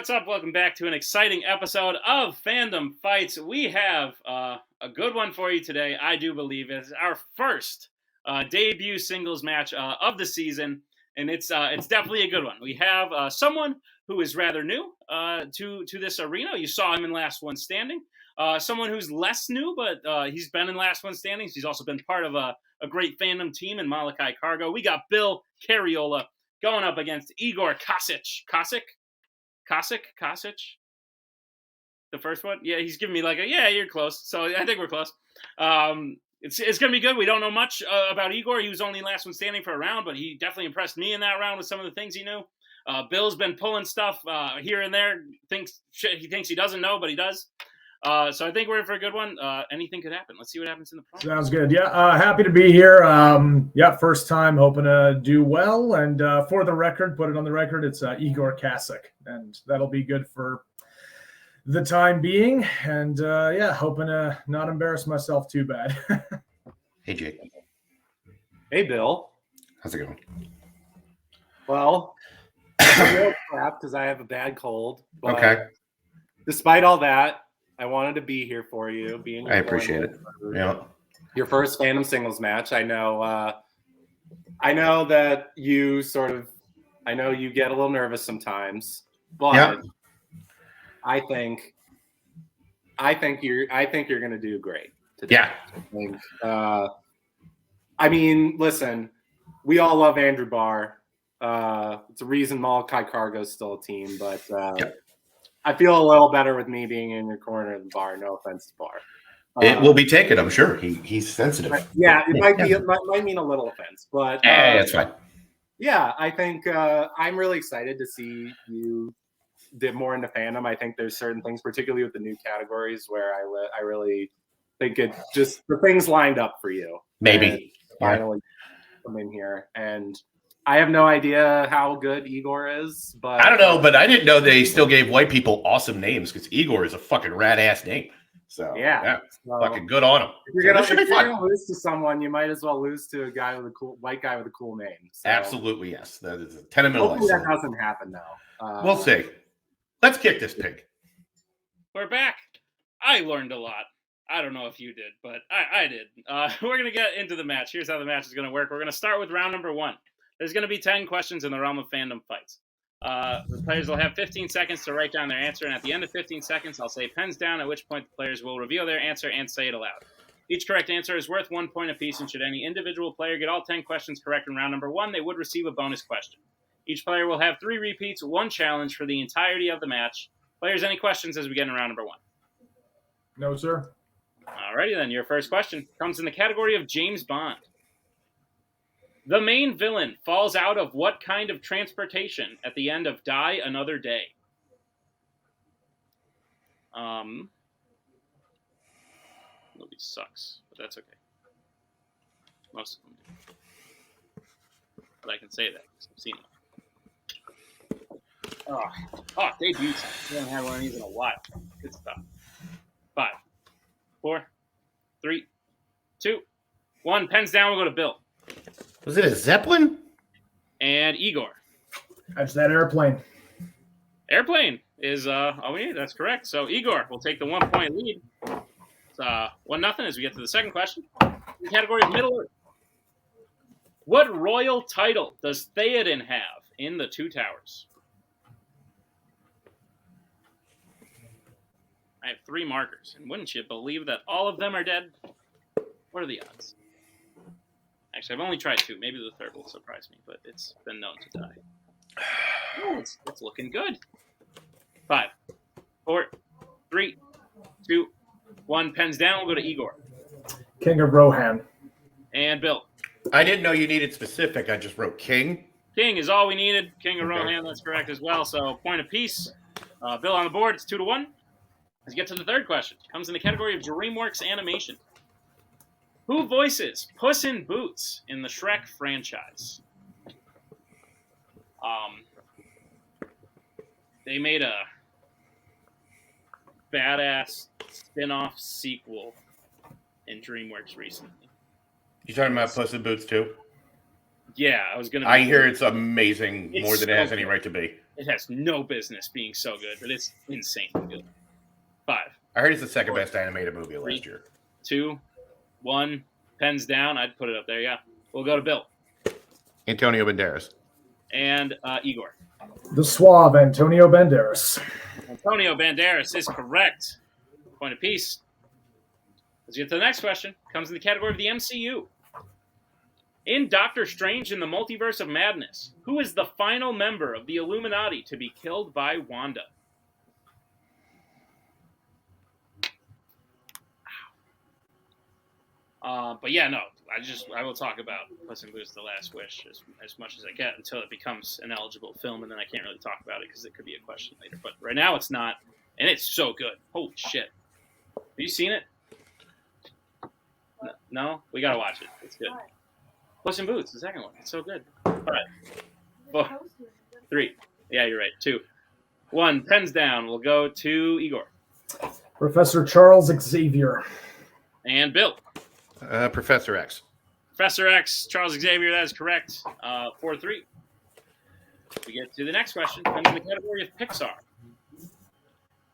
what's up? Welcome back to an exciting episode of Fandom Fights. We have a good one for you today. I do believe it's our first debut singles match of the season, and it's definitely a good one. We have someone who is rather new to this arena. You saw him in Last One Standing. Someone who's less new, but he's been in Last One Standing. He's also been part of a great fandom team in Malachi Cargo. We got Bill Cariola going up against Igor Kasic. The first one? Yeah, he's giving me like you're close. So I think we're close. It's going to be good. We don't know much about Igor. He was only Last One Standing for a round, but he definitely impressed me in that round with some of the things he knew. Bill's been pulling stuff here and there. He thinks he doesn't know, but he does. So I think we're in for a good one. Anything could happen. Let's see what happens in the promo. Sounds good. Yeah, happy to be here. First time, hoping to do well. And for the record, put it on the record, it's Igor Kasic. And that'll be good for the time being. And hoping to not embarrass myself too bad. Hey, Jake. Hey, Bill. How's it going? Well, I'm real crap because I have a bad cold. But okay. Despite all that, I wanted to be here for you. I appreciate it. Yeah. Your first Fandom singles match. I know that you I know you get a little nervous sometimes, but I think you're going to do great today. Yeah. I mean, listen, we all love Andrew Barr. It's a reason Malachi Cargo is still a team, but I feel a little better with me being in your corner than Barr. No offense to Barr. It will be taken, I'm sure. He's sensitive. It might mean a little offense, but it's fine. Yeah, I think I'm really excited to see you dip more into fandom. I think there's certain things, particularly with the new categories, where I really think it just the things lined up for you. Maybe finally come in here, and I have no idea how good Igor is, but I don't know. But I didn't know they still gave white people awesome names because Igor is a fucking rad ass name. So so, fucking good on him. If you're gonna lose to someone, you might as well lose to a guy with a cool white guy with a cool name. So, absolutely, yes. That is a 10 of hopefully that doesn't happen though. We'll see. Let's kick this pig. We're back. I learned a lot. I don't know if you did, but I did. We're going to get into the match. Here's how the match is going to work. We're going to start with round number 1. There's going to be 10 questions in the realm of fandom fights. The players will have 15 seconds to write down their answer, and at the end of 15 seconds, I'll say pens down, at which point the players will reveal their answer and say it aloud. Each correct answer is worth 1 point apiece, and should any individual player get all 10 questions correct in round number 1, they would receive a bonus question. Each player will have 3 repeats, 1 challenge for the entirety of the match. Players, any questions as we get in round number 1? No, sir. Alrighty then, your first question comes in the category of James Bond. The main villain falls out of what kind of transportation at the end of Die Another Day? Movie sucks, but that's okay. Most of them do. But I can say that because I've seen them. Oh, debuts. We haven't had one of these in a while. Good stuff. 5, 4, 3, 2, 1. Pens down. We'll go to Bill. Was it a Zeppelin? And Igor. That's that airplane. Airplane is all we need. That's correct. So Igor will take the 1 point lead. It's 1-0 as we get to the second question. In the category of Middle Earth. What royal title does Theoden have in the Two Towers? I have 3 markers, and wouldn't you believe that all of them are dead? What are the odds? Actually, I've only tried 2. Maybe the third will surprise me, but it's been known to die. Oh, it's looking good. 5, 4, 3, 2, 1. Pens down. We'll go to Igor. King of Rohan. And Bill. I didn't know you needed specific. I just wrote King. King is all we needed. King of Rohan, that's correct as well. So point apiece. Bill on the board. It's 2-1. Let's get to the third question. It comes in the category of DreamWorks Animation. Who voices Puss in Boots in the Shrek franchise? They made a badass spin-off sequel in DreamWorks recently. You talking about Puss in Boots too? Yeah, I was gonna. I hear it's amazing, It's more than it so has any good. right to be. It has no business being so good, but it's insanely good. 5, I heard it's the second best animated movie of last year. 2, 1. Pens down. I'd put it up there. Yeah. We'll go to Bill Antonio Banderas. and Igor. The Suave, Antonio Banderas. Antonio Banderas is correct. Point apiece. Let's get to the next question. Comes in the category of the MCU. In Doctor Strange in the Multiverse of Madness, who is the final member of the Illuminati to be killed by Wanda? But yeah, no, I will talk about Puss in Boots: The Last Wish as much as I get until it becomes an eligible film, and then I can't really talk about it because it could be a question later. But right now it's not, and it's so good. Holy shit! Have you seen it? No? We gotta watch it. It's good. Puss in Boots, the second one. It's so good. All right. 4, 3. Yeah, you're right. 2, 1. Pens down. We'll go to Igor. Professor Charles Xavier. And Bill. Professor X. Professor X, Charles Xavier, that is correct. 4-3. We get to the next question. Comes in the category of Pixar.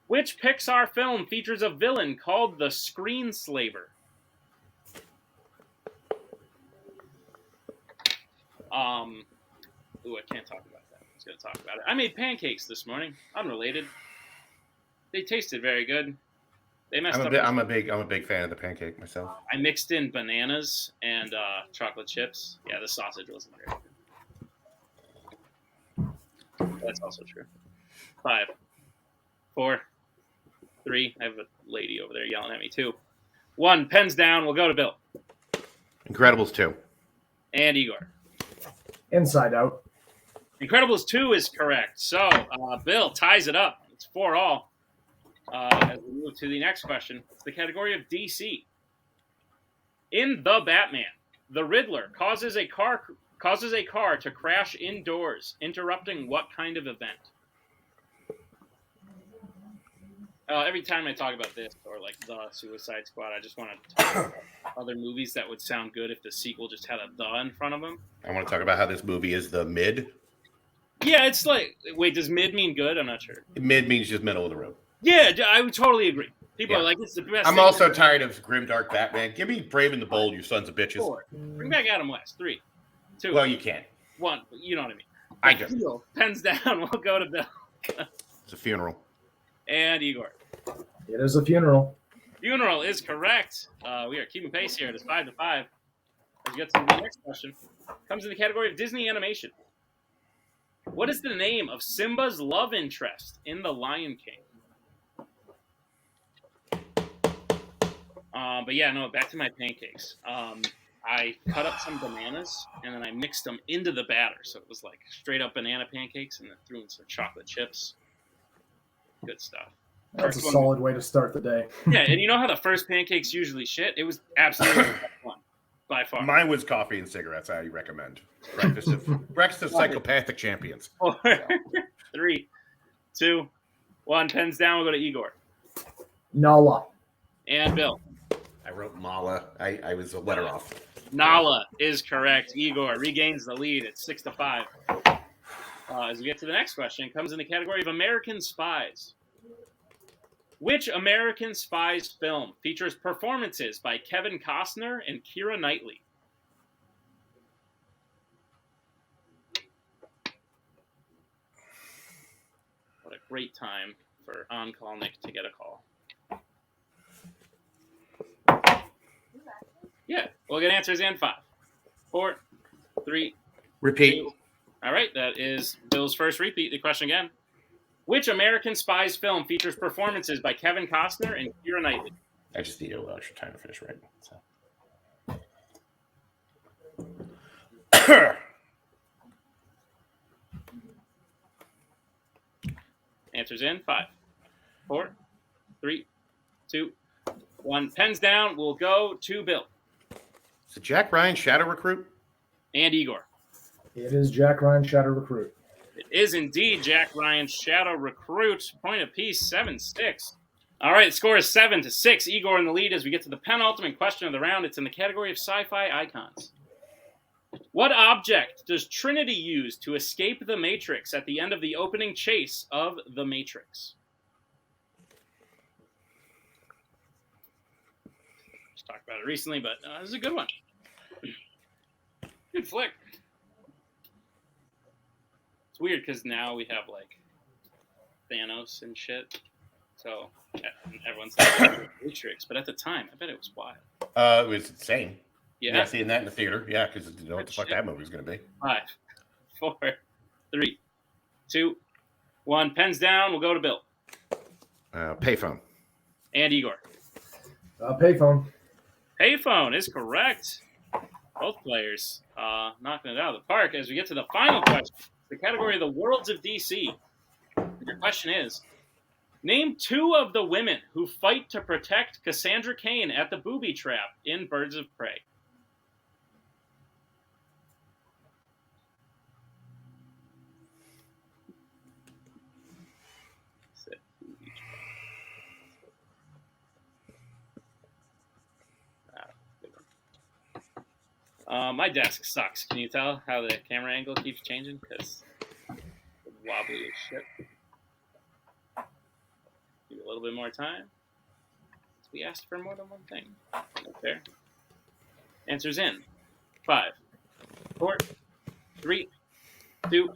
Which Pixar film features a villain called the Screenslaver? I can't talk about that. I was going to talk about it. I made pancakes this morning. Unrelated. They tasted very good. They messed up. I'm a big fan of the pancake myself. I mixed in bananas and chocolate chips. Yeah, the sausage wasn't very good. That's also true. 5, 4, 3. I have a lady over there yelling at me. 2, 1. Pens down. We'll go to Bill. Incredibles 2. And Igor. Inside Out. Incredibles 2 is correct. So Bill ties it up. It's 4-all. As we move to the next question, it's the category of DC. In The Batman, the Riddler causes a car to crash indoors, interrupting what kind of event? Every time I talk about this or like the Suicide Squad, I just want to talk about other movies that would sound good if the sequel just had a "the" in front of them. I want to talk about how this movie is the mid. Yeah, it's like, wait, does mid mean good? I'm not sure. Mid means just middle of the road. Yeah, I would totally agree. People are like, it's the best. I'm also tired of grimdark Batman. Give me Brave and the Bold, you sons of bitches. 4. Bring back Adam West. 3, 2. Well, you can. 1. You know what I mean. I do. Pens down. We'll go to Bill. It's a funeral. And Igor. It is a funeral. Funeral is correct. We are keeping pace here. It is 5-5. As we get to the next question, comes in the category of Disney Animation. What is the name of Simba's love interest in The Lion King? But yeah, no, back to my pancakes. I cut up some bananas and then I mixed them into the batter. So it was like straight up banana pancakes and then threw in some chocolate chips. Good stuff. That's a solid way to start the day. Yeah, and you know how the first pancakes usually shit? It was absolutely the best one, by far. Mine was coffee and cigarettes. I recommend. Breakfast of psychopathic champions. 4, 3, 2, 1. Pens down. We'll go to Igor. Nala. And Bill. I wrote Mala. I was a letter off. Nala is correct. Igor regains the lead at 6-5. As we get to the next question, it comes in the category of American Spies. Which American Spies film features performances by Kevin Costner and Keira Knightley? What a great time for On-Call Nick to get a call. Yeah, we'll get answers in 5, 4, 3. Repeat. 2. All right, that is Bill's first repeat. The question again. Which American Spies film features performances by Kevin Costner and Keira Knightley? I just need a little extra time to finish writing. So. Answers in 5, 4, 3, 2, 1. Pens down. We'll go to Bill. Is it Jack Ryan Shadow Recruit? And Igor. It is Jack Ryan Shadow Recruit. It is indeed Jack Ryan Shadow Recruit. Point apiece, 7-6. All right, the score is 7-6. Igor in the lead as we get to the penultimate question of the round. It's in the category of sci-fi icons. What object does Trinity use to escape the Matrix at the end of the opening chase of The Matrix? Just talked about it recently, but this is a good one. Good flick. It's weird because now we have like Thanos and shit. So everyone's like Matrix, but at the time, I bet it was wild. It was insane. Yeah, seeing that in the theater. Yeah, because you know what the fuck that movie was going to be. 5, 4, 3, 2, 1. Pens down. We'll go to Bill. Payphone. And Igor. Payphone. Payphone is correct. Both players knocking it out of the park. As we get to the final question, the category of the Worlds of DC. Your question is, name 2 of the women who fight to protect Cassandra Cain at the booby trap in Birds of Prey. My desk sucks. Can you tell how the camera angle keeps changing? Because it's wobbly as shit. Give it a little bit more time. We asked for more than one thing. Okay. Answers in. 5, 4, 3, 2,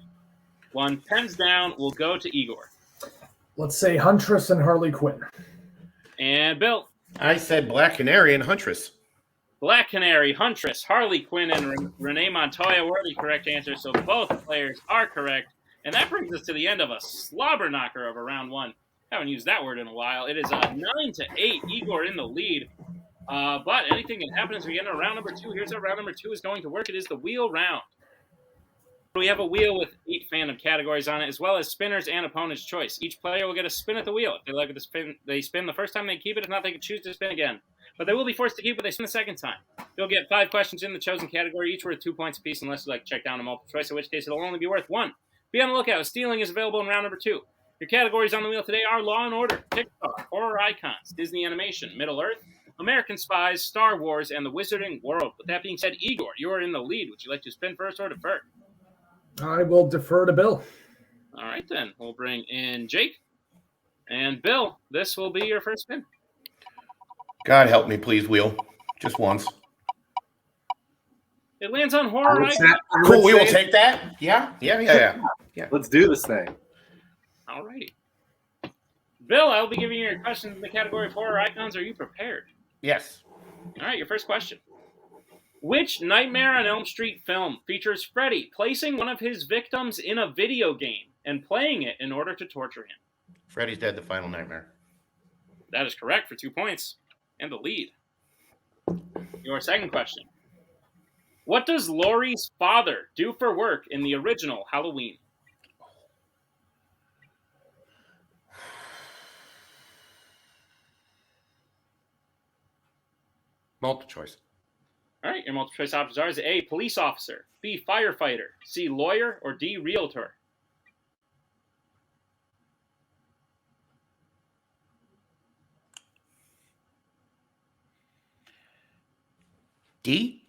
1. Pens down. We'll go to Igor. Let's say Huntress and Harley Quinn. And Bill. I said Black Canary and Huntress. Black Canary, Huntress, Harley Quinn, and Renee Montoya were the correct answers, so both players are correct. And that brings us to the end of a slobber knocker of a round 1. Haven't used that word in a while. It is 9-8, Igor in the lead. But anything can happen as we get into round number 2. Here's how round number 2 is going to work. It is the wheel round. We have a wheel with 8 fandom categories on it, as well as spinners and opponent's choice. Each player will get a spin at the wheel. If they like the spin, they spin the first time, they keep it. If not, they can choose to spin again. But they will be forced to keep what they spin the second time. You'll get 5 questions in the chosen category, each worth 2 points apiece, unless you like to check down a multiple choice, in which case it'll only be worth 1. Be on the lookout. Stealing is available in round number 2. Your categories on the wheel today are Law & Order, Pixar, Horror Icons, Disney Animation, Middle-earth, American Spies, Star Wars, and the Wizarding World. With that being said, Igor, you are in the lead. Would you like to spin first or defer? I will defer to Bill. All right, then. We'll bring in Jake. And Bill, this will be your first spin. God help me, please, wheel. Just once. It lands on Horror Icons. Cool, we will take that. Yeah. Let's do this thing. All righty. Bill, I'll be giving you your questions in the category of Horror Icons. Are you prepared? Yes. All right, your first question. Which Nightmare on Elm Street film features Freddy placing one of his victims in a video game and playing it in order to torture him? Freddy's Dead, The Final Nightmare. That is correct for 2 points and the lead. Your second question. What does Laurie's father do for work in the original Halloween? Multiple choice. All right, your multiple choice options are is A, police officer, B, firefighter, C, lawyer, or D, realtor. D?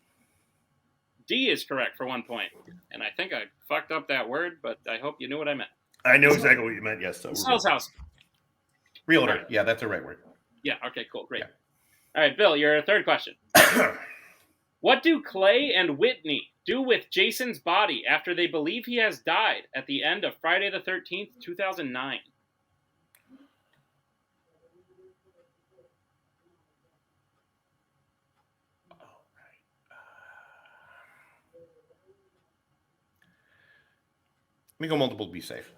D is correct for 1 point. And I think I fucked up that word, but I hope you knew what I meant. I know exactly what you meant, yes. So Sales house. Realtor. Yeah, that's the right word. Yeah, okay, cool, great. Yeah. All right, Bill, your third question. What do Clay and Whitney do with Jason's body after they believe he has died at the end of Friday the 13th, 2009? Let me go multiple to be safe.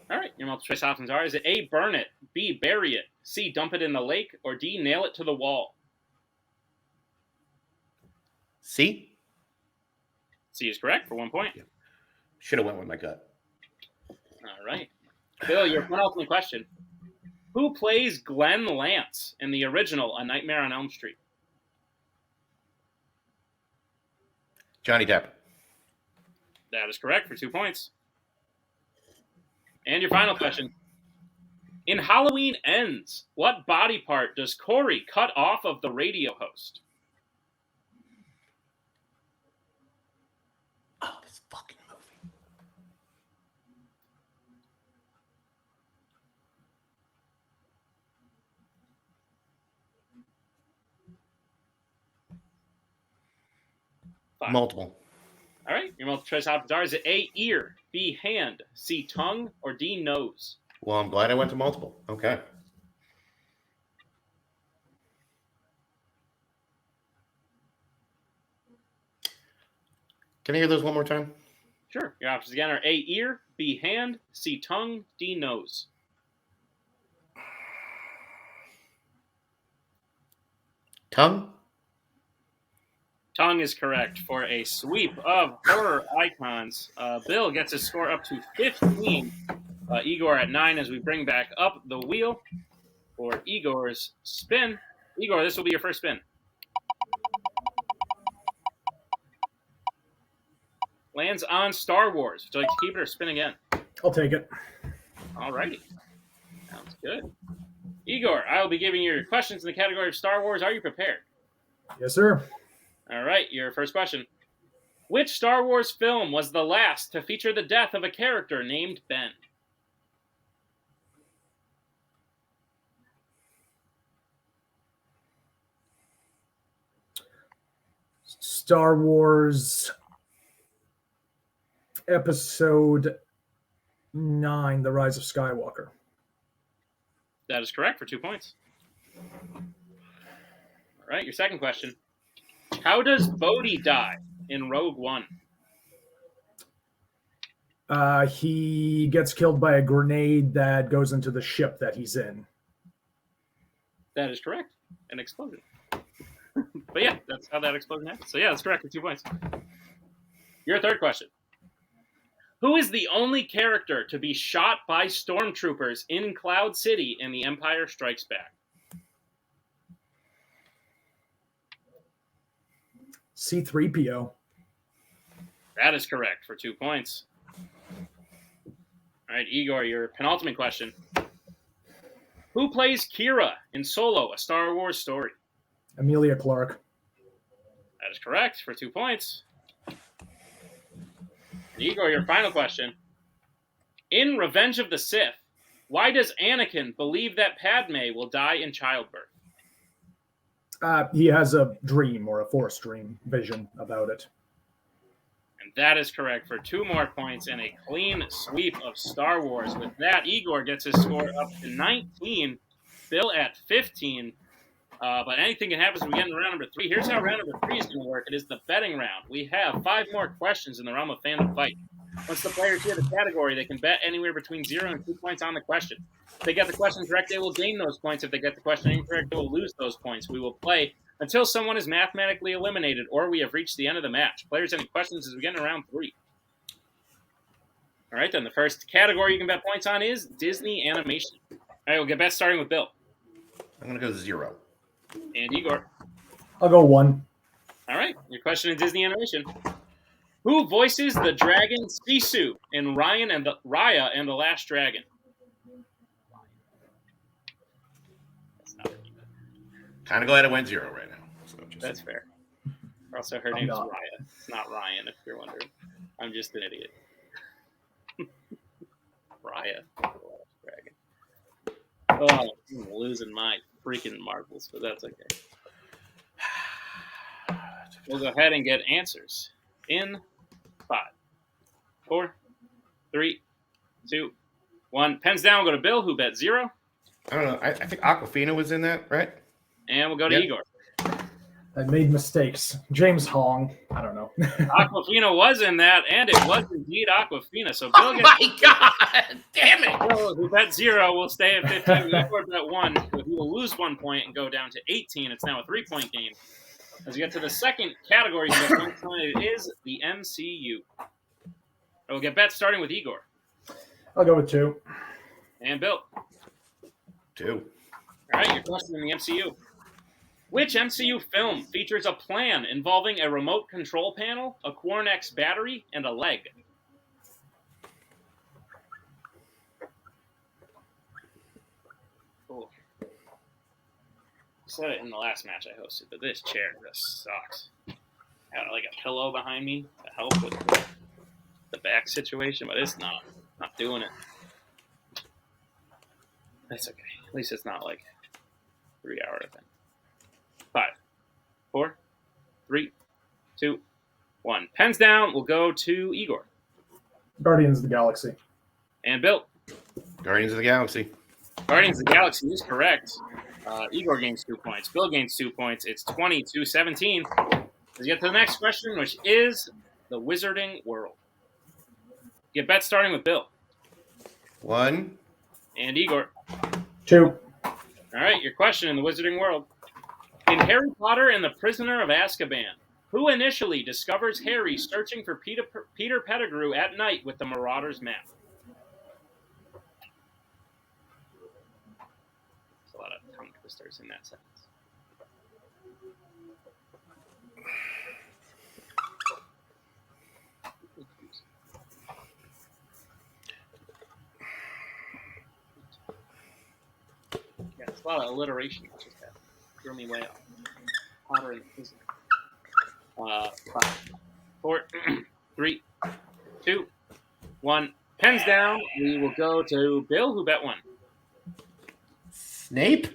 All right, your multiple choice options are, is it A, burn it, B, bury it, C, dump it in the lake, or D, nail it to the wall? C? C is correct for 1 point. Yeah. Should have went with my gut. All right. Bill, your penultimate question. Who plays Glenn Lance in the original A Nightmare on Elm Street? Johnny Depp. That is correct for 2 points. And your final question. In Halloween Ends, what body part does Corey cut off of the radio host? fucking movie. Five. Multiple. All right, your multiple choice options are: is it A, ear, B, hand, C, tongue, or D, nose? Well, I'm glad I went to multiple. Okay. Can I hear those one more time? Sure. Your options again are A, ear, B, hand, C, tongue, D, nose. Tongue? Tongue is correct for a sweep of horror icons. Bill gets his score up to 15. Igor at 9 as we bring back up the wheel for Igor's spin. Igor, this will be your first spin. Lands on Star Wars. Would you like to keep it or spin again? I'll take it. All righty. Sounds good. Igor, I will be giving you your questions in the category of Star Wars. Are you prepared? Yes, sir. All right, your first question. Which Star Wars film was the last to feature the death of a character named Ben? Star Wars Episode 9, The Rise of Skywalker. That is correct for 2 points. All right, your second question. How does Bodhi die in Rogue One? He gets killed by a grenade that goes into the ship that he's in. That is correct. An explosion. But yeah, that's how that explosion happened. So yeah, that's correct for 2 points. Your third question. Who is the only character to be shot by stormtroopers in Cloud City in The Empire Strikes Back? C-3PO. That is correct for 2 points. All right, Igor, your penultimate question. Who plays Kira in Solo, A Star Wars Story? Emilia Clarke. That is correct for 2 points. Igor, your final question. In Revenge of the Sith, why does Anakin believe that Padme will die in childbirth? He has a dream or a force dream vision about it. And that is correct for 2 more points and a clean sweep of Star Wars. With that, Igor gets his score up to 19, Bill at 15. But anything can happen as we get into round number 3. Here's how round number 3 is going to work. It is the betting round. We have 5 more questions in the realm of fandom fight. Once the players hear the category, they can bet anywhere between 0 and 2 points on the question. If they get the question correct, they will gain those points. If they get the question incorrect, they will lose those points. We will play until someone is mathematically eliminated or we have reached the end of the match. Players, any questions as we get into round 3? All right, then. The first category you can bet points on is Disney Animation. All right, we'll get bets starting with Bill. I'm going to go 0. And Igor. I'll go 1. All right, your question in Disney Animation. Who voices the dragon Sisu in Raya and the Last Dragon? That's not right. Kind of glad I went 0 right now. So That's fair. Also, her name's Raya. It's not Ryan, if you're wondering. I'm just an idiot. Raya, the Last Dragon. Oh, I'm losing my freaking marbles, but that's okay. We'll go ahead and get answers in 5, 4, 3, 2, 1. Pens down. We'll go to Bill, who bet 0. I don't know. I think Aquafina was in that, right? And we'll go to Igor. I made mistakes. James Hong. I don't know. Aquafina was in that, and it was indeed Aquafina. So Bill gets God! Damn it! Bill, who bet 0, will stay at 15. Igor bet 1. So he will lose 1 point and go down to 18. It's now a 3-point game. As we get to the second category, it is the MCU. We'll get bets starting with Igor. I'll go with 2. And Bill. 2. All right, your question in the MCU. Which MCU film features a plan involving a remote control panel, a Quarnex battery, and a leg? Cool. I said it in the last match I hosted, but this chair just sucks. I got like a pillow behind me to help with it. back situation, but it's not doing it. That's okay. At least it's not like 3 hour thing. 5, 4, 3, 2, 1. Pens down. We'll go to Igor. Guardians of the Galaxy. And Bill. Guardians of the Galaxy. Guardians of the Galaxy is correct. Igor gains 2 points. Bill gains 2 points. It's 20-17. Let's get to the next question, which is the Wizarding World. Get bets starting with Bill. 1. And Igor. 2. All right, your question in the Wizarding World. In Harry Potter and the Prisoner of Azkaban, who initially discovers Harry searching for Peter Pettigrew at night with the Marauder's map? There's a lot of tongue twisters in that sentence. Yeah, it's a lot of alliteration that just happened. Threw me way off. Potter and the Prisoner. 5, 4, 3, 2, 1. Pens down. We will go to Bill, who bet 1. Snape?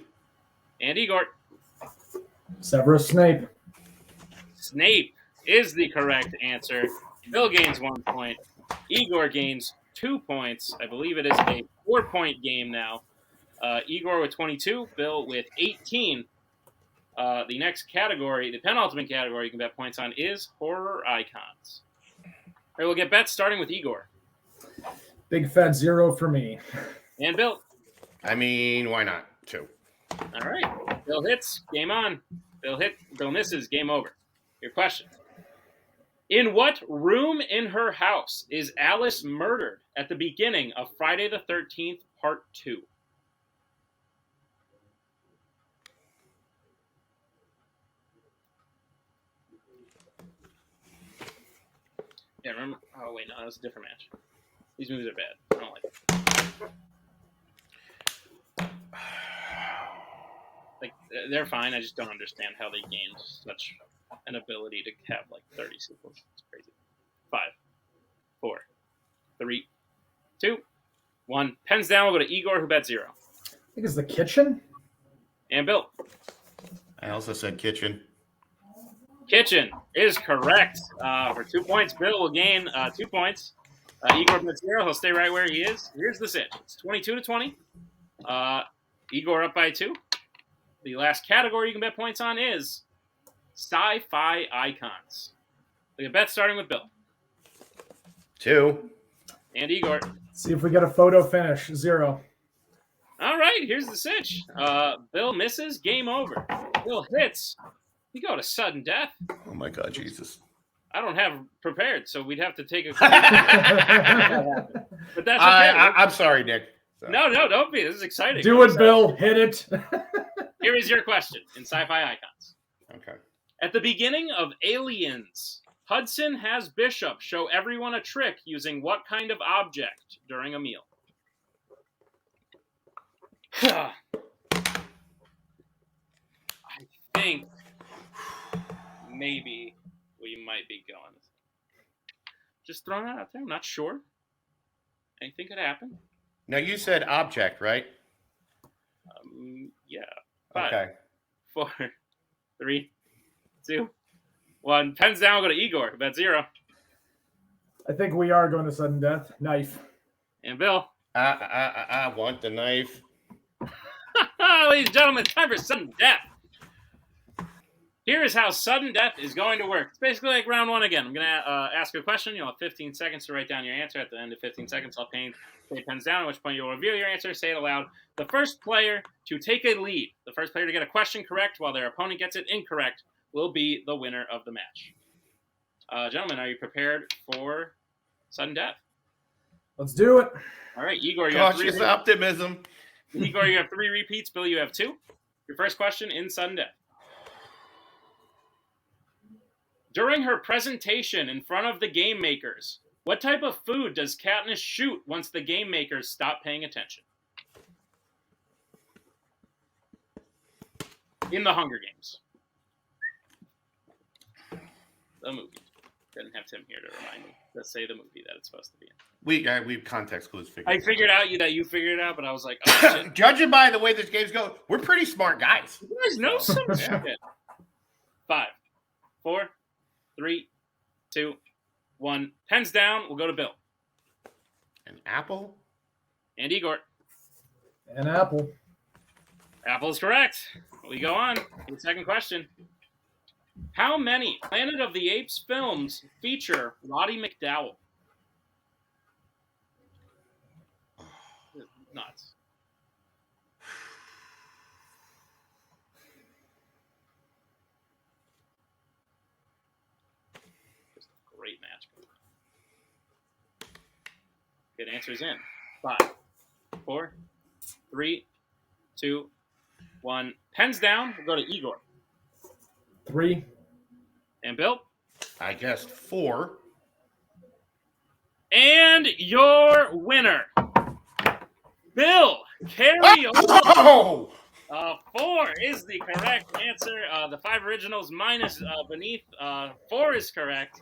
And Igor. Severus Snape. Snape is the correct answer. Bill gains 1 point. Igor gains 2 points. I believe it is a 4-point game now. Igor with 22, Bill with 18. The next category, the penultimate category you can bet points on, is horror icons. All right, we'll get bets starting with Igor. Big fat 0 for me. And Bill. I mean, why not? 2. All right. Bill hits, game on. Bill misses, game over. Your question. In what room in her house is Alice murdered at the beginning of Friday the 13th, Part 2? Yeah, remember? Oh, wait, no, that was a different match. These movies are bad. I don't like them. Like, they're fine. I just don't understand how they gained such an ability to have, like, 30 sequels. It's crazy. 5, 4, 3, 2, 1. Pens down. We'll go to Igor, who bet 0. I think it's The Kitchen. And Bill. I also said kitchen. Kitchen is correct. For 2 points, Bill will gain 2 points. Igor bets 0. He'll stay right where he is. Here's the cinch. It's 22-20. Igor up by 2. The last category you can bet points on is sci-fi icons. We get bets starting with Bill. 2. And Igor. See if we get a photo finish. 0. All right, here's the cinch. Bill misses. Game over. Bill hits. You go to sudden death. Oh my God, Jesus. I don't have prepared, so we'd have to take a. But that's okay. I'm sorry, Nick. So. No, don't be. This is exciting. Do it, Bill. Hit it. Here is your question in sci-fi icons. Okay. At the beginning of Aliens, Hudson has Bishop show everyone a trick using what kind of object during a meal? I think maybe we might be going. Just throwing that out there. I'm not sure. Anything could happen. Now, you said object, right? Yeah. 5, Okay. 4, 3, 2, 1. Pens down. We'll go to Igor. Bet 0. I think we are going to sudden death. Knife. And Bill. I want the knife. Ladies and gentlemen, it's time for sudden death. Here is how sudden death is going to work. It's basically like round 1 again. I'm going to ask a question. You'll have 15 seconds to write down your answer. At the end of 15 seconds, I'll say pens down, at which point you'll reveal your answer, say it aloud. The first player to take a lead, the first player to get a question correct while their opponent gets it incorrect, will be the winner of the match. Gentlemen, are you prepared for sudden death? Let's do it. All right, Igor, you have 3 Cautious optimism. Igor, you have 3 repeats. Bill, you have 2. Your first question in sudden death. During her presentation in front of the game makers, what type of food does Katniss shoot once the game makers stop paying attention? In The Hunger Games. The movie. Didn't have Tim here to remind me. to say the movie that it's supposed to be in. We context clues figured. I figured out that you figured it out, but I was like, oh, shit. Judging by the way this game's going, we're pretty smart guys. You guys know some shit. 5, 4, 3, 2, 1. Pens down. We'll go to Bill. An apple? And Igor. An apple. Apple is correct. We go on to the second question. How many Planet of the Apes films feature Roddy McDowall? Nuts. Just a great match. Good answers in. 5, 4, 3, 2, 1. Pens down. We'll go to Igor. 3. And Bill? I guessed 4. And your winner, Bill Cariola. Oh! 4 is the correct answer. The 5 originals minus beneath. 4 is correct.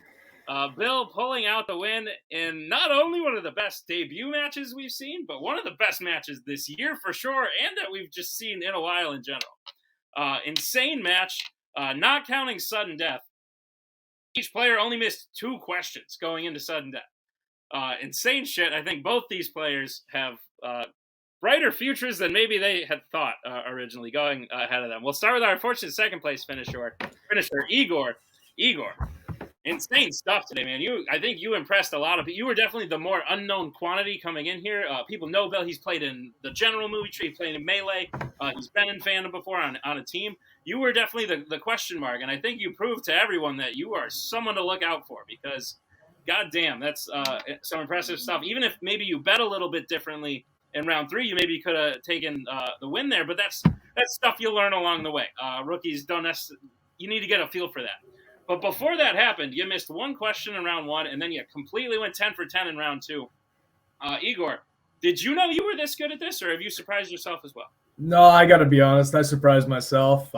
Bill pulling out the win in not only one of the best debut matches we've seen, but one of the best matches this year for sure, and that we've just seen in a while in general. Insane match, not counting sudden death. Each player only missed 2 questions going into sudden death. Insane shit. I think both these players have brighter futures than maybe they had thought originally going ahead of them. We'll start with our fortunate second place finisher, Igor. Igor, insane stuff today, man. I think you impressed a lot of people. You were definitely the more unknown quantity coming in here. People know Bill. He's played in the general movie tree. He played in Melee. He's been in Fandom before on a team. You were definitely the question mark, and I think you proved to everyone that you are someone to look out for because, goddamn, that's some impressive stuff. Even if maybe you bet a little bit differently in round 3, you maybe could have taken the win there, but that's stuff you'll learn along the way. Rookies don't necessarily – you need to get a feel for that. But before that happened, you missed 1 question in round 1, and then you completely went 10 for 10 in round 2. Igor, did you know you were this good at this, or have you surprised yourself as well? No, I got to be honest. I surprised myself.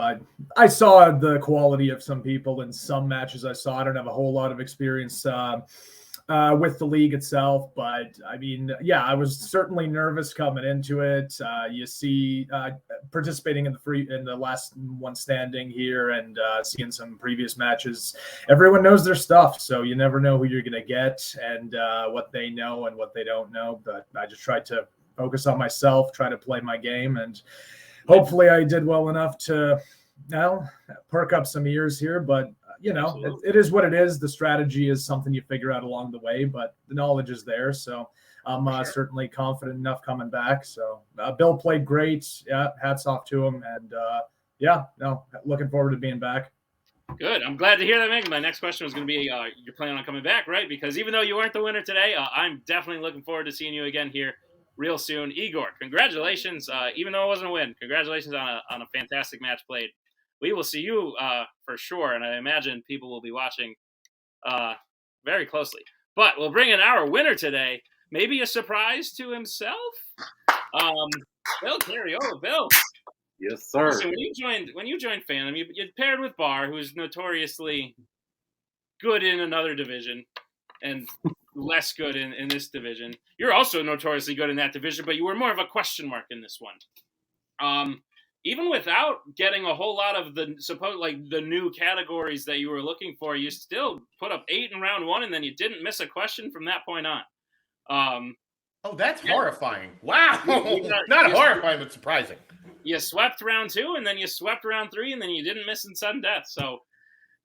I saw the quality of some people in some matches I saw. I don't have a whole lot of experience with the league itself, but I mean, yeah, I was certainly nervous coming into it. You see, participating in the last one standing here and seeing some previous matches, everyone knows their stuff, so you never know who you're going to get and what they know and what they don't know. But I just tried to focus on myself, try to play my game, and hopefully I did well enough to perk up some ears here, but it is what it is. The strategy is something you figure out along the way, but the knowledge is there. So I'm certainly confident enough coming back. So Bill played great. Yeah, hats off to him. And looking forward to being back. Good. I'm glad to hear that, man. My next question was going to be, you're planning on coming back, right? Because even though you weren't the winner today, I'm definitely looking forward to seeing you again here real soon. Igor, congratulations. Even though it wasn't a win, congratulations on a fantastic match played. We will see you for sure, and I imagine people will be watching very closely. But we'll bring in our winner today, maybe a surprise to himself, Bill Cariola. Bill. Yes, sir. So when you joined Fandom, you paired with Bar, who's notoriously good in another division and less good in this division. You're also notoriously good in that division, but you were more of a question mark in this one. Even without getting a whole lot of the new categories that you were looking for, you still put up 8 in round 1, and then you didn't miss a question from that point on. That's horrifying. Wow. Not horrifying, but surprising. You swept round 2, and then you swept round 3, and then you didn't miss in sudden death. So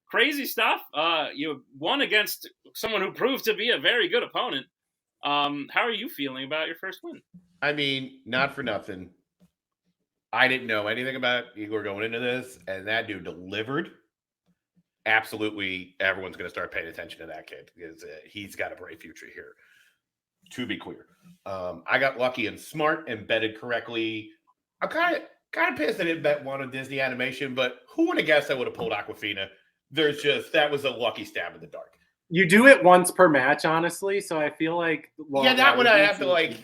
crazy stuff. You won against someone who proved to be a very good opponent. How are you feeling about your first win? I mean, not for nothing. I didn't know anything about Igor going into this, and that dude delivered. Absolutely, everyone's going to start paying attention to that kid because he's got a bright future here, to be clear. I got lucky and smart and betted correctly. I'm kind of pissed I didn't bet one on Disney Animation, but who would have guessed I would have pulled Aquafina? That was a lucky stab in the dark. You do it once per match, honestly, so I feel like... that one I have to like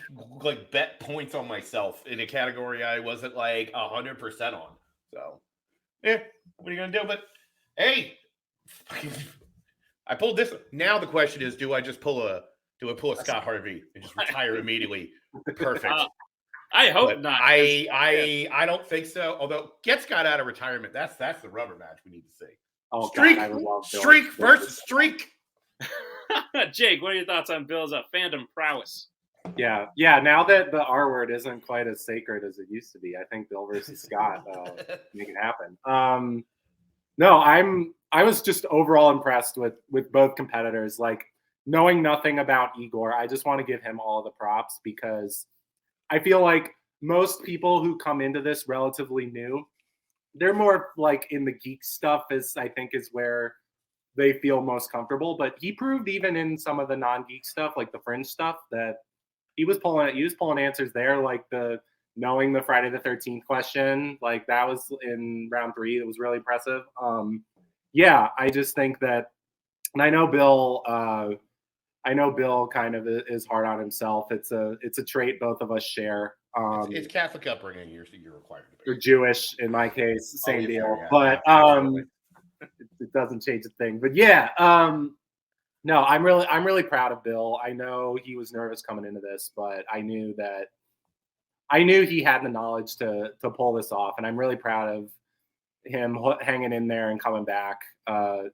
bet points on myself in a category I wasn't 100% on. So, what are you going to do? But, hey, I pulled this. Now the question is, do I pull a Scott Harvey and just retire immediately? Perfect. I hope But not. I don't think so. Although Gets got out of retirement. That's the rubber match we need to see. Oh, Streak, God, I would love Bill. Streak versus Streak. Jake, what are your thoughts on Bill's fandom prowess? Yeah. Now that the R word isn't quite as sacred as it used to be, I think Bill versus Scott make it happen. No, I was just overall impressed with both competitors. Like, knowing nothing about Igor, I just want to give him all the props because I feel like most people who come into this relatively new, they're more like in the geek stuff is where they feel most comfortable. But he proved even in some of the non-geek stuff, like the fringe stuff, that he was pulling answers there, like knowing the Friday the 13th question, like that was in round 3. It was really impressive. Yeah, I just think that, and I know Bill kind of is hard on himself. It's a trait both of us share. It's Catholic upbringing. You're required to be. Or Jewish in my case, same deal. Yeah, but it doesn't change a thing. But yeah, no, I'm really proud of Bill. I know he was nervous coming into this, but I knew he had the knowledge to pull this off, and I'm really proud of him hanging in there and coming back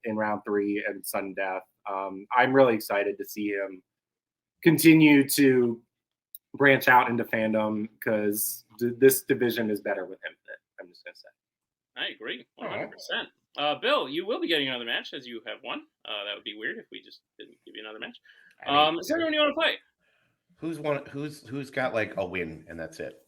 in round 3 and sudden death. I'm really excited to see him continue to branch out into fandom because this division is better with him. I'm just gonna say. I agree, 100%. Bill, you will be getting another match as you have won. That would be weird if we just didn't give you another match. Is there anyone you want to play? Who's got like a win and that's it?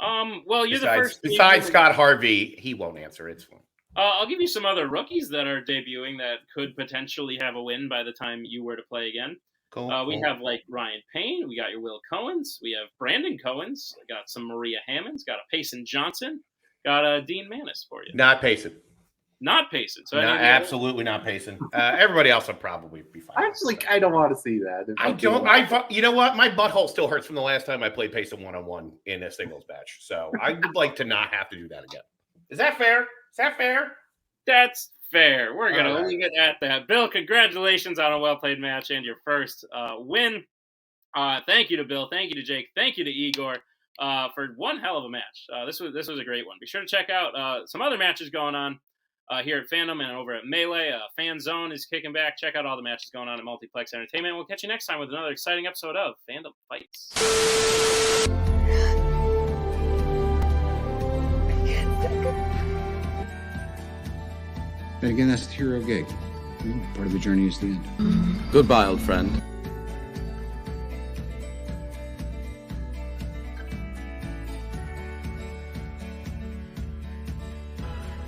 Well, you're the first. Besides Scott Harvey, he won't answer. It's fine. I'll give you some other rookies that are debuting that could potentially have a win by the time you were to play again. Cool. We have like Ryan Payne. We got your Will Cohens. We have Brandon Cohens. Got some Maria Hammonds. Got a Payson Johnson. Got a Dean Manis for you. Not Payson. Not Payson. So absolutely not Payson. Everybody else will probably be fine. Actually, I don't want to see that. You know what? My butthole still hurts from the last time I played Payson 1-on-1 in a singles match. So I would like to not have to do that again. Is that fair? That's fair. We're going to leave it at that. Bill, congratulations on a well-played match and your first win. Thank you to Bill. Thank you to Jake. Thank you to Igor for one hell of a match. This was a great one. Be sure to check out some other matches going on here at Fandom and over at Melee. FanZone is kicking back. Check out all the matches going on at Multiplex Entertainment. We'll catch you next time with another exciting episode of Fandom Fights. And again, that's the hero gig. Part of the journey is the end. Goodbye, old friend.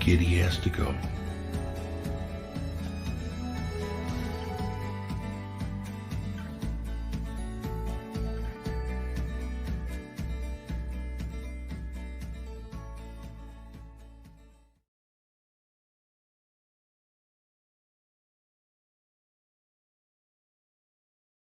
Kitty has to go.